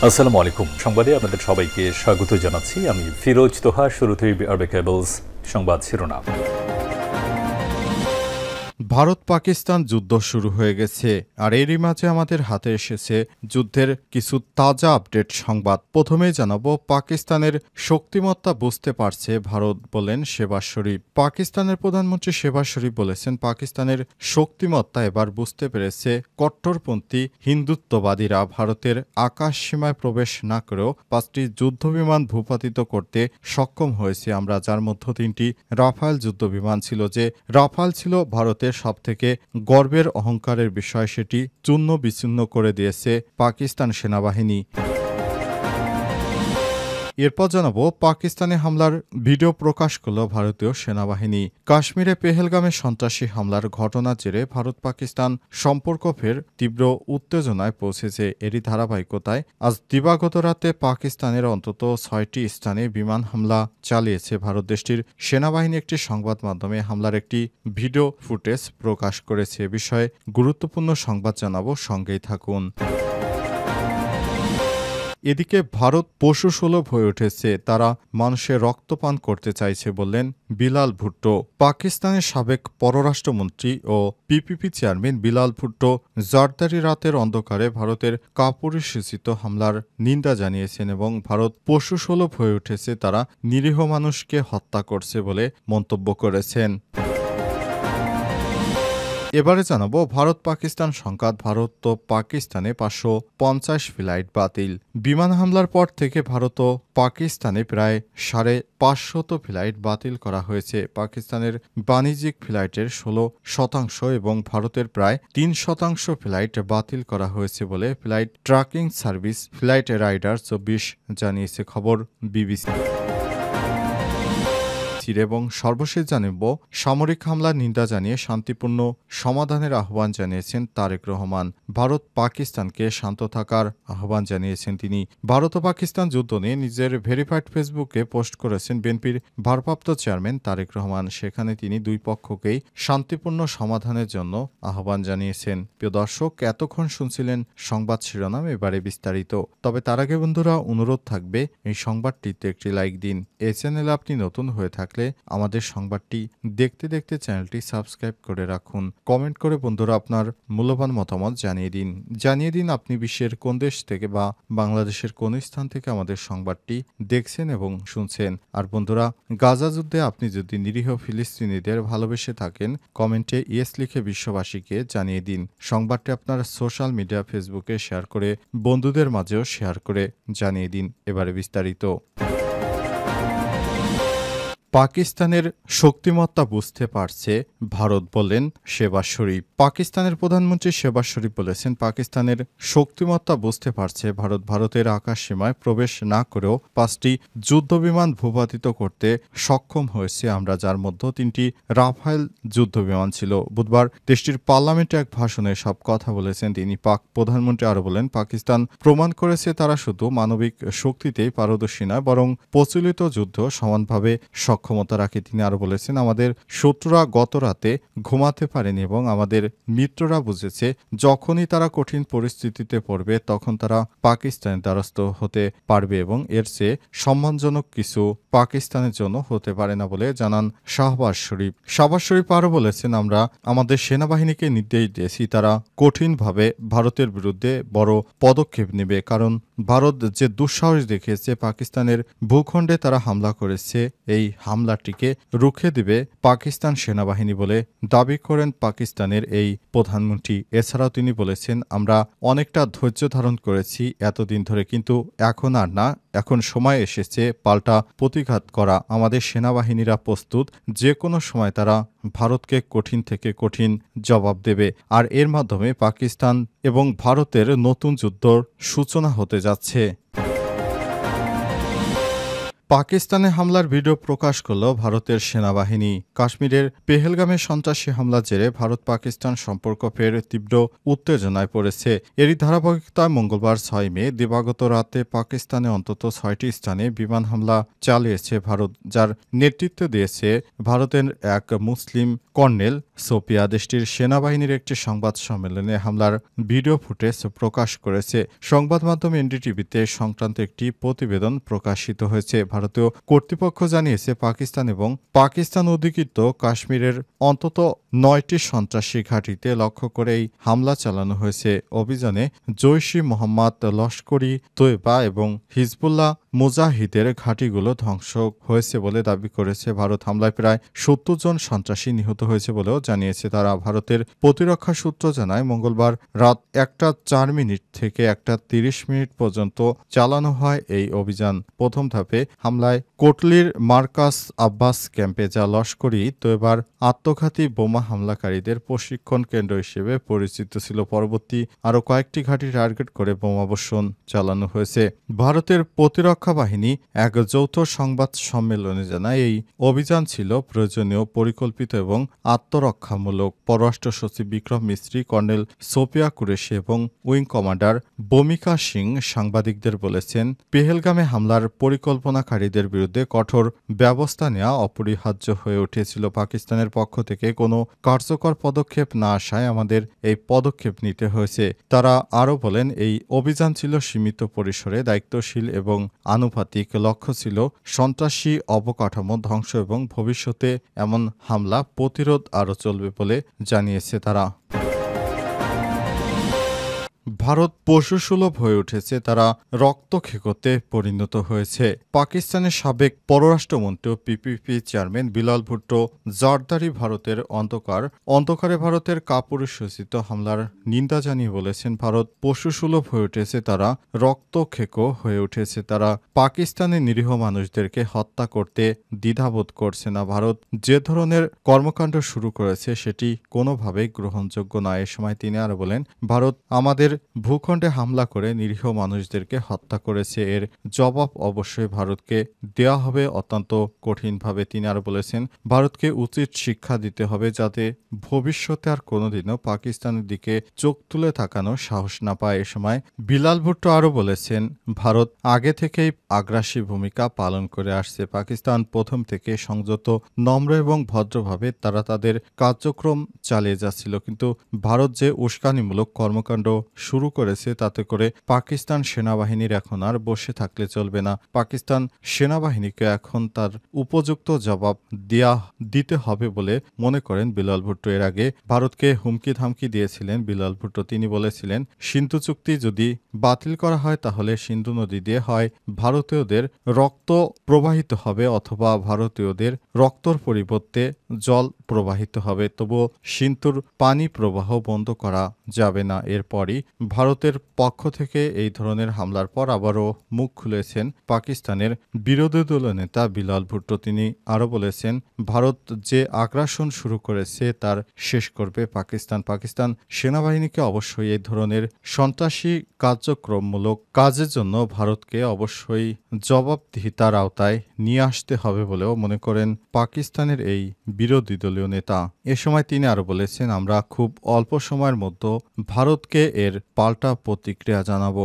আসসালামু আলাইকুম। সংবাদে আপনাদের সবাইকে স্বাগত জানাচ্ছি। আমি ফিরোজ তোহা। শুরুতেই আরবে কেবলস সংবাদ শিরোনাম। ভারত পাকিস্তান যুদ্ধ শুরু হয়ে গেছে, আর এরই মাঝে আমাদের হাতে এসেছে যুদ্ধের কিছু তাজা আপডেট সংবাদ। প্রথমেই জানাবো, পাকিস্তানের শক্তিমত্তা বুঝতে পারছে ভারত, বলেন শেহবাজ শরীফ। পাকিস্তানের প্রধানমন্ত্রী শেহবাজ শরীফ বলেছেন, পাকিস্তানের শক্তিমত্তা এবার বুঝতে পেরেছে কট্টরপন্থী হিন্দুত্ববাদীরা। ভারতের আকাশ সীমায় প্রবেশ না করেও 5টি যুদ্ধবিমান ভূপাতিত করতে সক্ষম হয়েছে আমরা, যার মধ্যে 3টি রাফাল যুদ্ধবিমান ছিল। যে রাফাল ছিল ভারতের সবথেকে গর্বের অহংকারের বিষয়, সেটি চূর্ণ বিচূর্ণ করে দিয়েছে পাকিস্তান সেনাবাহিনী। এরপর জানাবো, পাকিস্তানে হামলার ভিডিও প্রকাশ করল ভারতীয় সেনাবাহিনী। কাশ্মীরে পেহেলগামে সন্ত্রাসী হামলার ঘটনার জেরে ভারত পাকিস্তান সম্পর্ক ফের তীব্র উত্তেজনায় পৌঁছেছে। এরই ধারাবাহিকতায় আজ দিবাগত রাতে পাকিস্তানের অন্তত 6টি স্থানে বিমান হামলা চালিয়েছে ভারত। দেশটির সেনাবাহিনী একটি সংবাদ মাধ্যমে হামলার একটি ভিডিও ফুটেজ প্রকাশ করেছে। এ বিষয়ে গুরুত্বপূর্ণ সংবাদ জানাবো, সঙ্গেই থাকুন। এদিকে ভারত পশুসুলভ হয়ে উঠেছে, তারা মানুষের রক্তপান করতে চাইছে বললেন বিলাল ভুট্টো। পাকিস্তানের সাবেক পররাষ্ট্রমন্ত্রী ও পিপিপি চেয়ারম্যান বিলাল ভুট্টো জারদারি রাতের অন্ধকারে ভারতের কাপুরুষোচিত হামলার নিন্দা জানিয়েছেন এবং ভারত পশুসুলভ হয়ে উঠেছে, তারা নিরীহ মানুষকে হত্যা করছে বলে মন্তব্য করেছেন। এবারে জানাবো, ভারত পাকিস্তান সংঘাত। ভারত ও পাকিস্তানে 550 ফ্লাইট বাতিল। বিমান হামলার পর থেকে ভারত ও পাকিস্তানে প্রায় 550 ফ্লাইট বাতিল করা হয়েছে। পাকিস্তানের বাণিজ্যিক ফ্লাইটের 16% এবং ভারতের প্রায় 3% ফ্লাইট বাতিল করা হয়েছে বলে flight tracking service Flightradar 24 জানিয়েছে, খবর বিবিসি। এবং সর্বশেষ জানাবো, সামরিক হামলার নিন্দা জানিয়ে শান্তিপূর্ণ সমাধানের আহ্বান জানিয়েছেন তারেক রহমান। ভারত পাকিস্তানকে শান্ত থাকার আহ্বান জানিয়েছেন তিনি। ভারত ও পাকিস্তান যুদ্ধ নিয়ে নিজের ভেরিফাইড ফেসবুকে পোস্ট করেছেন বিএনপির ভারপ্রাপ্ত চেয়ারম্যান তারেক রহমান। সেখানে তিনি দুই পক্ষকেই শান্তিপূর্ণ সমাধানের জন্য আহ্বান জানিয়েছেন। প্রিয় দর্শক, এতক্ষণ শুনছিলেন সংবাদ শিরোনাম, এবারে বিস্তারিত। তবে তার আগে বন্ধুরা, অনুরোধ থাকবে এই সংবাদটিতে একটি লাইক দিন। এই চ্যানেলে আপনি নতুন হয়ে থাকলে আমাদের সংবাদটি দেখতে দেখতে চ্যানেলটি সাবস্ক্রাইব করে রাখুন। কমেন্ট করে বন্ধুরা আপনার মূল্যবান মতামত জানিয়ে দিন আপনি বিশ্বের কোন দেশ থেকে বা বাংলাদেশের কোন স্থান থেকে আমাদের সংবাদটি দেখছেন এবং শুনছেন। আর বন্ধুরা, গাজা যুদ্ধে আপনি যদি নিরীহ ফিলিস্তিনিদের ভালোবেসে থাকেন, কমেন্টে ইয়েস লিখে বিশ্ববাসীকে জানিয়ে দিন। সংবাদটি আপনার সোশ্যাল মিডিয়া ফেসবুকে শেয়ার করে বন্ধুদের মাঝেও শেয়ার করে জানিয়ে দিন। এবারে বিস্তারিত। পাকিস্তানের শক্তিমত্তা বুঝতে পারছে ভারত, বললেন শেহবাজ শরীফ। পাকিস্তানের প্রধানমন্ত্রী শেহবাজ শরীফ বলেছেন, পাকিস্তানের শক্তিমত্তা বুঝতে পারছে ভারত। ভারতের আকাশ সীমায় প্রবেশ না করেও 5টি যুদ্ধবিমান ভূপাতিত করতে সক্ষম হয়েছে আমরা, যার মধ্যে 3টি রাফাল যুদ্ধবিমান ছিল। বুধবার দেশটির পার্লামেন্টে এক ভাষণে সব কথা বলেছেন তিনি। পাক প্রধানমন্ত্রী আরও বলেন, পাকিস্তান প্রমাণ করেছে তারা শুধু মানবিক শক্তিতেই পারদর্শী নয়, বরং প্রচলিত যুদ্ধ সমানভাবে ক্ষমতা রাখে। তিনি আরো বলেছেন, আমাদের শত্রুরা গত রাতে ঘুমাতে পারেনি এবং আমাদের মিত্ররা বুঝেছে যখনই তারা কঠিন পরিস্থিতিতে পড়বে তখন তারা পাকিস্তানের দ্বারস্থ হতে পারবে এবং এর চেয়ে সম্মানজনক কিছু পাকিস্তানের জন্য হতে পারে না বলে জানান শাহবাজ শরীফ। শাহবাজ শরীফ আরও বলেছেন, আমরা আমাদের সেনাবাহিনীকে নির্দেশ দিয়েছি তারা কঠিনভাবে ভারতের বিরুদ্ধে বড় পদক্ষেপ নেবে, কারণ ভারত যে দুঃসাহস দেখিয়েছে পাকিস্তানের ভূখণ্ডে তারা হামলা করেছে, এই হামলাটিকে রুখে দিবে পাকিস্তান সেনাবাহিনী বলে দাবি করেন পাকিস্তানের এই প্রধানমন্ত্রী। এছাড়াও তিনি বলেছেন, আমরা অনেকটা ধৈর্য ধারণ করেছি এতদিন ধরে, কিন্তু এখন আর না, এখন সময় এসেছে পাল্টা প্রতিঘাত করা। আমাদের সেনাবাহিনীরা প্রস্তুত, যে কোনো সময় তারা ভারতকে কঠিন থেকে কঠিন জবাব দেবে, আর এর মাধ্যমে পাকিস্তান এবং ভারতের নতুন যুদ্ধর সূচনা হতে যাচ্ছে। পাকিস্তানে হামলার ভিডিও প্রকাশ করল ভারতের সেনাবাহিনী। কাশ্মীরের পেহেলগামে সন্ত্রাসী হামলার জেরে ভারত পাকিস্তান সম্পর্ক ফের তীব্র উত্তেজনায় পড়েছে। এরই ধারাবাহিকতায় মঙ্গলবার ৬ মে দিবাগত রাতে পাকিস্তানে অন্তত ৬টি স্থানে বিমান হামলা চালিয়েছে ভারত, যার নেতৃত্ব দিয়েছে ভারতের এক মুসলিম কর্নেল সোপিয়া। দেশটির সেনাবাহিনীর একটি সংবাদ সম্মেলনে হামলার ভিডিও ফুটেজ প্রকাশ করেছে। সংবাদ মাধ্যম এনডিটিভিতে সংক্রান্ত একটি প্রতিবেদন প্রকাশিত হয়েছে। ভারতীয় কর্তৃপক্ষ জানিয়েছে পাকিস্তান এবং পাকিস্তান অধিকৃত কাশ্মীরের অন্তত ৯টি সন্ত্রাসী ঘাঁটিতে লক্ষ্য করে এই হামলা চালানো হয়েছে। অভিযানে জৈশ-ই মোহাম্মদ, লস্করি তৈবা এবং হিজবুল্লাহ মুজাহিদের ঘাঁটিগুলো ধ্বংস হয়েছে বলে দাবি করেছে ভারত। হামলায় প্রায় ৭০ জন সন্ত্রাসী নিহত হয়েছে বলেও জানিয়েছে তারা। ভারতের প্রতিরক্ষা সূত্র জানায় মঙ্গলবার রাত ১টা ৪ মিনিট থেকে ১টা ৩০ মিনিট পর্যন্ত চালানো হয় এই অভিযান। প্রথম ধাপে হামলায় কোটলির মার্কাস আব্বাস ক্যাম্পে, যা লস্করি তৈবার আত্মঘাতী বোমা হামলাকারীদের প্রশিক্ষণ কেন্দ্র হিসেবে পরিচিত ছিল। পরবর্তী আরও কয়েকটি ঘাঁটি টার্গেট করে বোমাবর্ষণ চালানো হয়েছে। ভারতের প্রতিরক্ষা বাহিনী এক যৌথ সংবাদ সম্মেলনে জানায় এই অভিযান ছিল প্রয়োজনীয়, পরিকল্পিত এবং আত্মরক্ষামূলক। পররাষ্ট্র সচিব বিক্রম মিস্ত্রি, কর্নেল সোপিয়া কুরেশি এবং উইং কমান্ডার বমিকা সিং সাংবাদিকদের বলেছেন, পেহেলগামে হামলার পরিকল্পনাকারীদের বিরুদ্ধে কঠোর ব্যবস্থা নেওয়া অপরিহার্য হয়ে উঠেছিল। পাকিস্তানের পক্ষ থেকে কোনো কার্যকর পদক্ষেপ না আসায় আমাদের এই পদক্ষেপ নিতে হয়েছে। তারা আরও বলেন, এই অভিযান ছিল সীমিত পরিসরে, দায়িত্বশীল এবং আনুপাতিক। লক্ষ্য ছিল সন্ত্রাসী অবকাঠামো ধ্বংস এবং ভবিষ্যতে এমন হামলা প্রতিরোধ আরও চলবে বলে জানিয়েছে তারা। ভারত পশুসুলভ হয়ে উঠেছে, তারা রক্তক্ষেকোতে পরিণত হয়েছে। পাকিস্তানের সাবেক পররাষ্ট্রমন্ত্রী ও পিপিপি চেয়ারম্যান বিলাল ভুট্টো জারদারি ভারতের অন্ধকারে ভারতের কাপুরুষোচিত হামলার নিন্দা জানিয়ে বলেছেন, ভারত পশুসুলভ হয়ে উঠেছে, তারা রক্তক্ষেকো হয়ে উঠেছে। তারা পাকিস্তানের নিরীহ মানুষদেরকে হত্যা করতে দ্বিধাবোধ করছে না। ভারত যে ধরনের কর্মকাণ্ড শুরু করেছে সেটি কোনোভাবেই গ্রহণযোগ্য নয়। এ সময় তিনি আরও বলেন, ভারত আমাদের ভূখণ্ডে হামলা করে নিরীহ মানুষদেরকে হত্যা করেছে, এর জবাব অবশ্যই ভারতকে দেওয়া হবে অত্যন্ত কঠিনভাবে। তিনি আরও বলেছেন, ভারতকে উচিত শিক্ষা দিতে হবে যাতে ভবিষ্যতে আর কোনোদিনও পাকিস্তানের দিকে চোখ তুলে তাকানোর সাহস না পায়। এ সময় বিলাল ভুট্টো আরও বলেছেন, ভারত আগে থেকেই আগ্রাসী ভূমিকা পালন করে আসছে। পাকিস্তান প্রথম থেকে সংযত, নম্র এবং ভদ্রভাবে তারা তাদের কার্যক্রম চালিয়ে যাচ্ছিল, কিন্তু ভারত যে উস্কানিমূলক কর্মকাণ্ড শুরু করেছে তাতে করে পাকিস্তান সেনাবাহিনীর এখন আর বসে থাকলে চলবে না। পাকিস্তান সেনাবাহিনীকে এখন তার উপযুক্ত জবাব দিতে হবে বলে মনে করেন বিলাল ভুট্টো। এর আগে ভারতকে হুমকি ধামকি দিয়েছিলেন বিলাল ভুট্টো। তিনি বলেছিলেন, সিন্ধু চুক্তি যদি বাতিল করা হয় তাহলে সিন্ধু নদী দিয়ে হয় ভারতীয়দের রক্ত প্রবাহিত হবে অথবা ভারতীয়দের রক্তর পরিবর্তে জল প্রবাহিত হবে, তবুও সিন্ধুর পানি প্রবাহ বন্ধ করা যাবে না। এরপরই ভারতের পক্ষ থেকে এই ধরনের হামলার পর আবারও মুখ খুলেছেন পাকিস্তানের বিরোধী দলনেতা বিলাল ভুট্টো। তিনি আরও বলেছেন, ভারত যে আগ্রাসন শুরু করেছে তার শেষ করবে পাকিস্তান সেনাবাহিনীকে অবশ্যই এই ধরনের সন্ত্রাসী কার্যক্রমমূলক কাজের জন্য ভারতকে অবশ্যই জবাবদিহিতার আওতায় নিয়ে আসতে হবে বলেও মনে করেন পাকিস্তানের এই বিরোধী দলীয় নেতা। এ সময় তিনি আরও বলেছেন, আমরা খুব অল্প সময়ের মধ্যে ভারতকে এর পাল্টা প্রতিক্রিয়া জানাবো।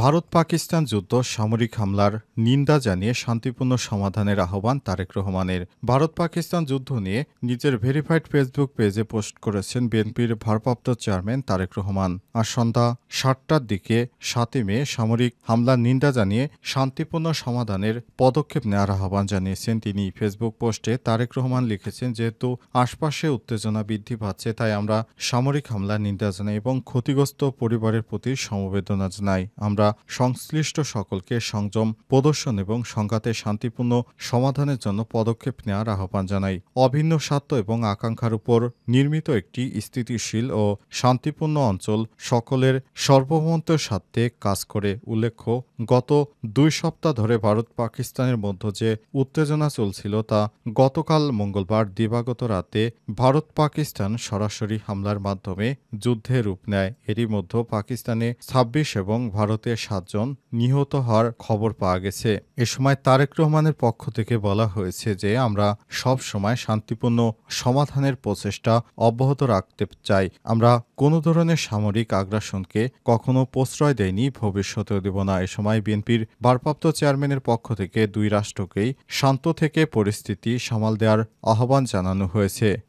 ভারত পাকিস্তান যুদ্ধ সামরিক হামলার নিন্দা জানিয়ে শান্তিপূর্ণ সমাধানের আহ্বান তারেক রহমানের। ভারত পাকিস্তান যুদ্ধ নিয়ে নিজের ভেরিফাইড ফেসবুক পেজে পোস্ট করেছেন বিএনপির ভারপ্রাপ্ত চেয়ারম্যান তারেক রহমান। আর সন্ধ্যা ৭টার দিকে ৭ই মে সামরিক হামলার নিন্দা জানিয়ে শান্তিপূর্ণ সমাধানের পদক্ষেপ নেওয়ার আহ্বান জানিয়েছেন তিনি। ফেসবুক পোস্টে তারেক রহমান লিখেছেন, যেহেতু আশপাশে উত্তেজনা বৃদ্ধি পাচ্ছে তাই আমরা সামরিক হামলার নিন্দা জানাই এবং ক্ষতিগ্রস্ত পরিবারের প্রতি সমবেদনা জানাই। আমরা সংশ্লিষ্ট সকলকে সংযম প্রদর্শন এবং সংঘাতের শান্তিপূর্ণ সমাধানের জন্য পদক্ষেপ নেওয়ার আহ্বান জানাই। অভিন্ন স্বার্থ এবং আকাঙ্ক্ষার উপর নির্মিত একটি স্থিতিশীল ও শান্তিপূর্ণ অঞ্চল সকলের সার্বভৌমত্বের স্বার্থে কাজ করে। উল্লেখ্য, গত ২ সপ্তাহ ধরে ভারত পাকিস্তানের মধ্যে যে উত্তেজনা চলছিল তা গতকাল মঙ্গলবার দিবাগত রাতে ভারত পাকিস্তান সরাসরি হামলার মাধ্যমে যুদ্ধে রূপ নেয়। এরই মধ্যে পাকিস্তানে ২৬ এবং ভারতে আঘাতে ৭ জন নিহত হওয়ার খবর পাওয়া গেছে। এ সময় তারেক রহমানের পক্ষ থেকে বলা হয়েছে যে আমরা সব সময় শান্তিপূর্ণ সমাধানের প্রচেষ্টা অব্যাহত রাখতে চাই। আমরা কোনো ধরনের সামরিক আগ্রাসনকে কখনো প্রশ্রয় দেয়নি, ভবিষ্যতেও দেব না। এ সময় বিএনপির ভারপ্রাপ্ত চেয়ারম্যানের পক্ষ থেকে দুই রাষ্ট্রকেই শান্ত থেকে পরিস্থিতি সামাল দেওয়ার আহ্বান জানানো হয়েছে।